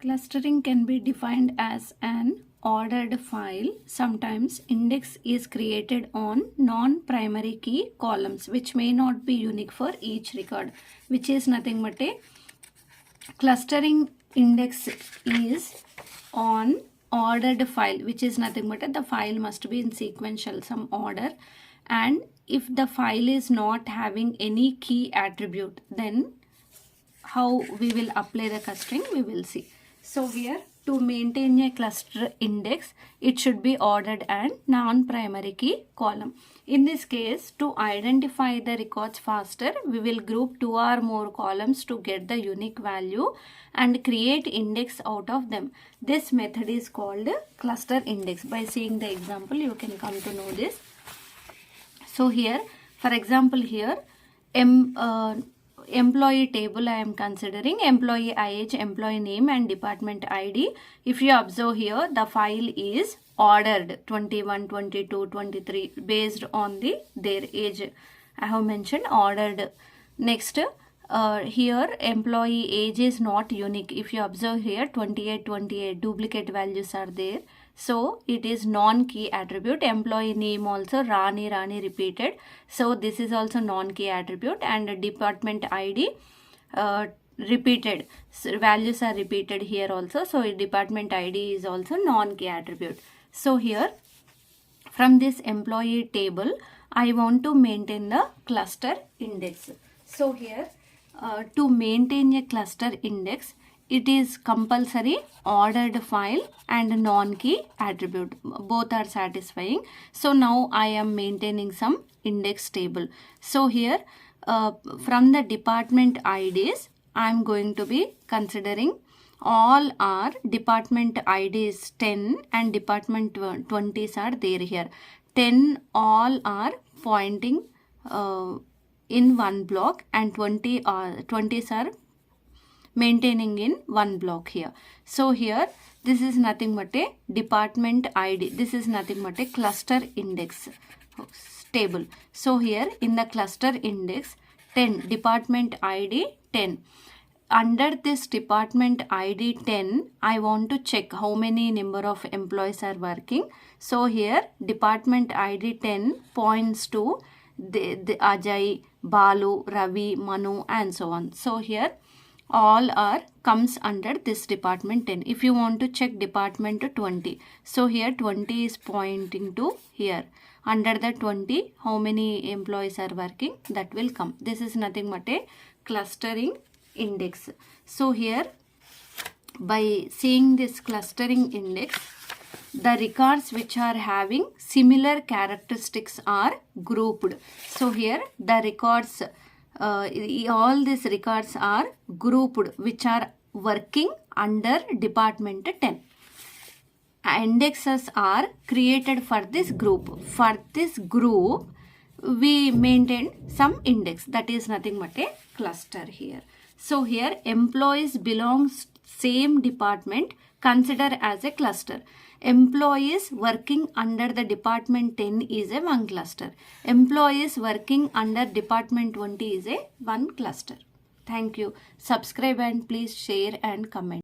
Clustering can be defined as an ordered file. Sometimes index is created on non-primary key columns which may not be unique for each record, which is nothing but a clustering index is on ordered file, which is nothing but the file must be in sequential some order, and if the file is not having any key attribute, then how we will apply the clustering we will see. So here, to maintain a cluster index, it should be ordered and non-primary key column. In this case, to identify the records faster, we will group 2 or more columns to get the unique value and create index out of them. This method is called cluster index. By seeing the example, you can come to know this. So here, for example, here, employee table I am considering, employee age, employee name and department ID. If you observe here, the file is ordered 21, 22, 23 based on their age. I have mentioned ordered. Next, here employee age is not unique. If you observe here, 28, 28 duplicate values are there. So it is non-key attribute. Employee name also Rani repeated. So this is also non-key attribute, and department ID repeated. So values are repeated here also. So department ID is also non-key attribute. So here from this employee table, I want to maintain the cluster index. So here to maintain a cluster index, it is compulsory ordered file and non-key attribute. Both are satisfying. So now I am maintaining some index table. So here from the department IDs, I am going to be considering all are department IDs 10 and department 20s are there here. 10 all are pointing in one block and 20s are maintaining in one block here. So here this is nothing but a department ID. This is nothing but a cluster index table. So here in the cluster index 10 department ID 10. Under this department ID 10, I want to check how many number of employees are working. So here department ID 10 points to the Ajay, Balu, Ravi, Manu and so on. So here all are comes under this department 10. If you want to check department 20, so here 20 is pointing to here. Under the 20, how many employees are working, that will come. This is nothing but a clustering index. So here by seeing this clustering index, the records which are having similar characteristics are grouped. So here the records all these records are grouped which are working under department 10. Indexes are created for this group. For this group we maintain some index, that is nothing but a cluster here. So here employees belongs same department, consider as a cluster. Employees working under the department 10 is a one cluster. Employees working under department 20 is a one cluster. Thank you. Subscribe and please share and comment.